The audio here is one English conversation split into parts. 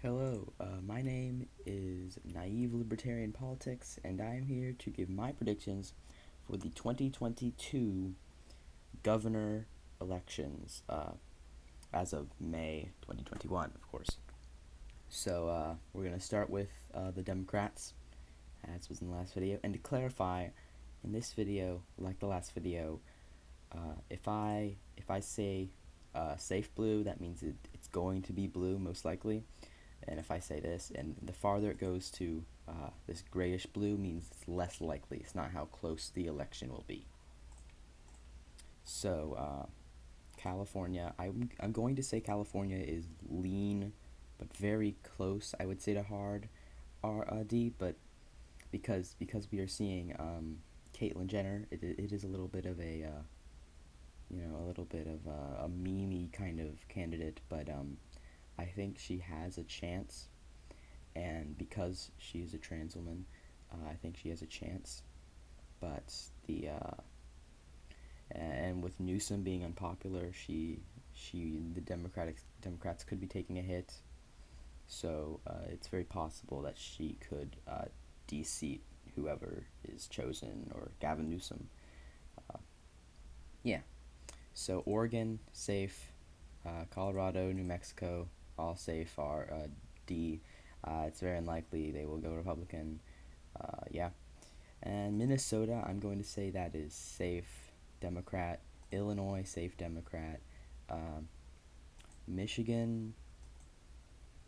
Hello, my name is Naive Libertarian Politics, and I am here to give my predictions for the 2022 governor elections as of May 2021, of course. So, we're going to start with the Democrats, as was in the last video. And to clarify, in this video, like the last video, if I say safe blue, that means it's going to be blue, most likely. And if I say this, and the farther it goes to this grayish blue means it's less likely. It's not how close the election will be. So, California, I'm going to say California is lean, but very close, I would say, to hard D, but because we are seeing Caitlyn Jenner, it is a little bit of a little bit of a meme kind of candidate, but I think she has a chance, and because she is a trans woman, I think she has a chance. But and with Newsom being unpopular, the Democrats could be taking a hit. So it's very possible that she could de-seat whoever is chosen, or Gavin Newsom. Yeah. So Oregon safe, Colorado, New Mexico all safe are D. It's very unlikely they will go Republican. Yeah. And Minnesota, I'm going to say that is safe Democrat. Illinois, safe Democrat. Um, Michigan,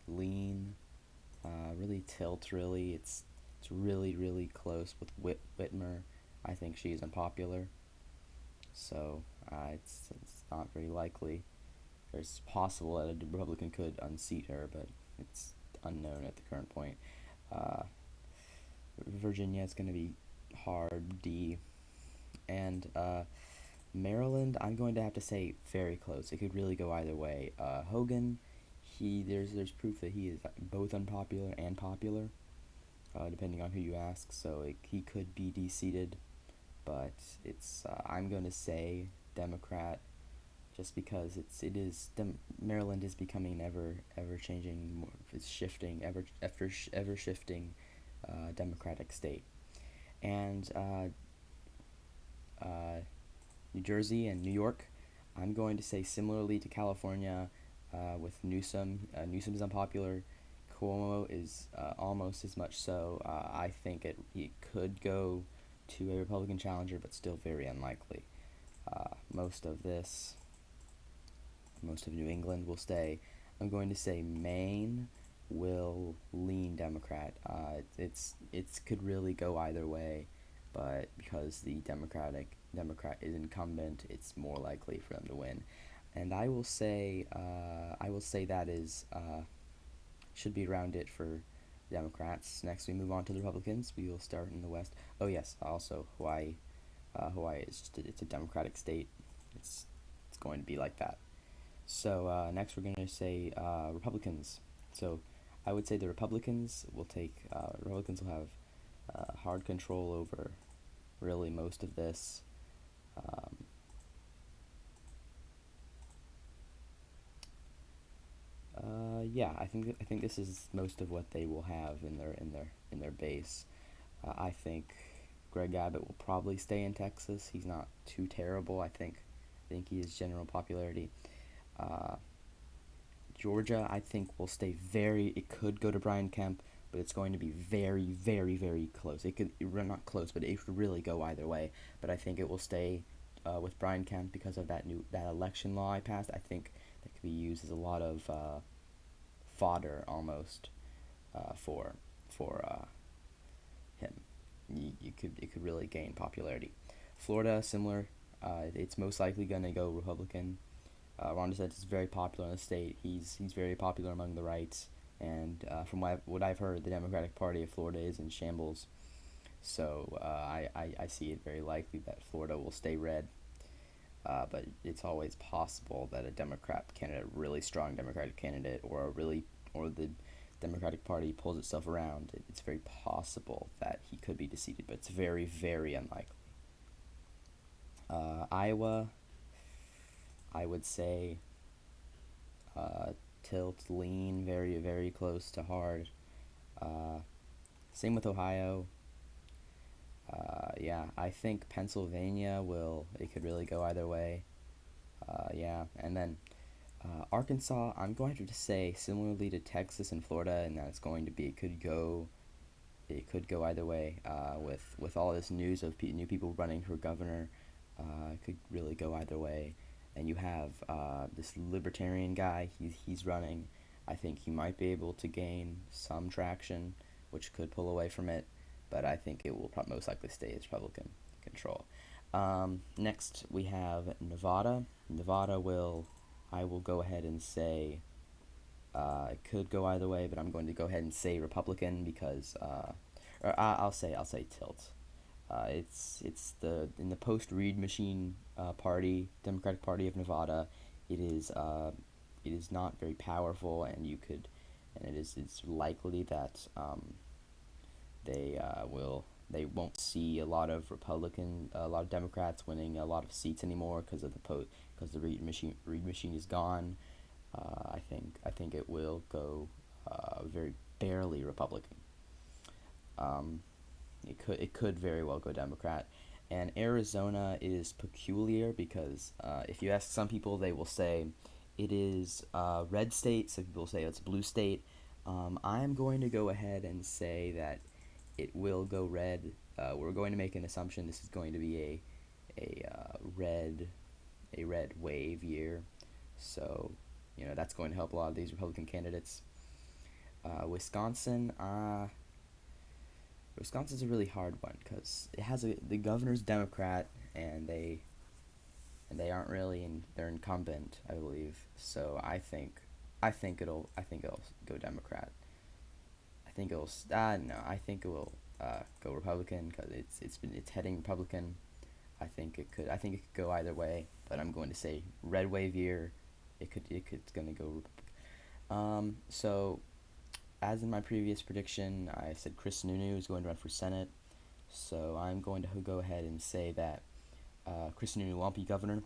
lean. Really tilt. Really, it's really close with Whitmer. I think she's unpopular, so it's not very likely. It's possible that a Republican could unseat her, but it's unknown at the current point. Uh, Virginia is going to be hard D, and Maryland, I'm going to have to say very close. It could really go either way. Hogan, there's proof that he is both unpopular and popular, depending on who you ask. So he could be de-seated, but I'm going to say Democrat, just because Maryland is becoming ever changing, it's shifting ever shifting Democratic state, and uh, New Jersey and New York. I'm going to say similarly to California, with Newsom. Newsom is unpopular. Cuomo is almost as much so. I think it could go to a Republican challenger, but still very unlikely. Most of New England will stay. I'm going to say Maine will lean Democrat. It's could really go either way, but because the Democrat is incumbent, it's more likely for them to win. And I will say that is should be around it for Democrats. Next, we move on to the Republicans. We will start in the West. Oh yes, also Hawaii. Hawaii is it's a Democratic state. It's going to be like that. So next we're going to say Republicans. So I would say the Republicans will have hard control over really most of this. Um, yeah, I think this is most of what they will have in their base. I think Greg Abbott will probably stay in Texas. He's not too terrible. I think he is general popularity. Uh, Georgia, I think, will stay very. It could go to Brian Kemp, but it's going to be very close. It could not close, but it could really go either way. But I think it will stay with Brian Kemp because of that election law I passed. I think that could be used as a lot of fodder almost for him. It could really gain popularity. Florida, similar. It's most likely going to go Republican. Ron DeSantis is very popular in the state. He's very popular among the rights, and from what I've heard, the Democratic Party of Florida is in shambles. So I see it very likely that Florida will stay red. But it's always possible that a Democrat candidate, a really strong Democratic candidate, or the Democratic Party pulls itself around. It's very possible that he could be defeated, but it's very unlikely. Iowa, I would say tilt, lean, very, very close to hard. Uh, Same with Ohio. Yeah, I think Pennsylvania will. It could really go either way. Yeah, and then Arkansas. I'm going to say similarly to Texas and Florida, and that it's going to be. It could go. It could go either way. With all this news of new people running for governor, it could really go either way. And you have this libertarian guy. He's running. I think he might be able to gain some traction, which could pull away from it. But I think it will most likely stay as Republican control. Next, we have Nevada. Nevada will. I will go ahead and say it could go either way, but I'm going to go ahead and say Republican because, I'll say tilt. It's the in the post Reed Machine party, Democratic Party of Nevada. It is it is not very powerful, and it's likely that they won't see a lot of Democrats winning a lot of seats anymore because the Reed Machine is gone. I think it will go very barely Republican. Um, it could very well go Democrat. And Arizona is peculiar because if you ask some people, they will say it is red state. Some people say it's blue state. I'm going to go ahead and say that it will go red. We're going to make an assumption this is going to be red a red wave year. So that's going to help a lot of these Republican candidates. Wisconsin, Wisconsin's a really hard one because the governor's Democrat, and they aren't really they're incumbent, I believe. So I think it'll go Democrat. I think it'll no I think it will go Republican because it's heading Republican. I think it could go either way, but I'm going to say red wave year. It's gonna go Republican. So as in my previous prediction, I said Chris Sununu is going to run for Senate. So I'm going to go ahead and say that Chris Sununu won't be governor,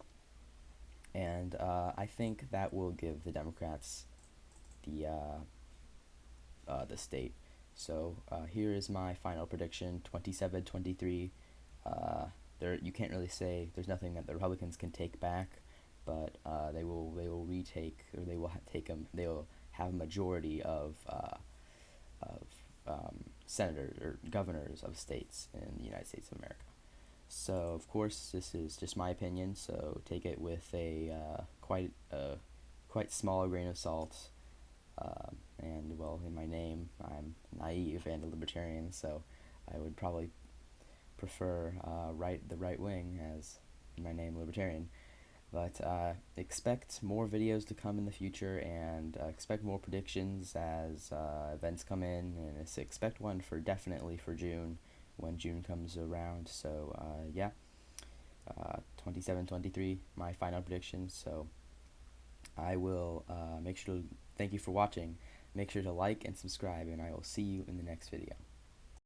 and I think that will give the Democrats the the state. So here is my final prediction: 27-23. There you can't really say there's nothing that the Republicans can take back, but they will retake, or take them. They will have a majority of senators or governors of states in the United States of America. So of course this is just my opinion. So take it with a quite small grain of salt. And well, in my name, I'm naive and a libertarian, so I would probably prefer the right wing as in my name, libertarian. But expect more videos to come in the future, and expect more predictions as events come in, and expect one for definitely for June when June comes around. So yeah, 27-23, my final prediction. So I will make sure to thank you for watching. Make sure to like and subscribe, and I will see you in the next video.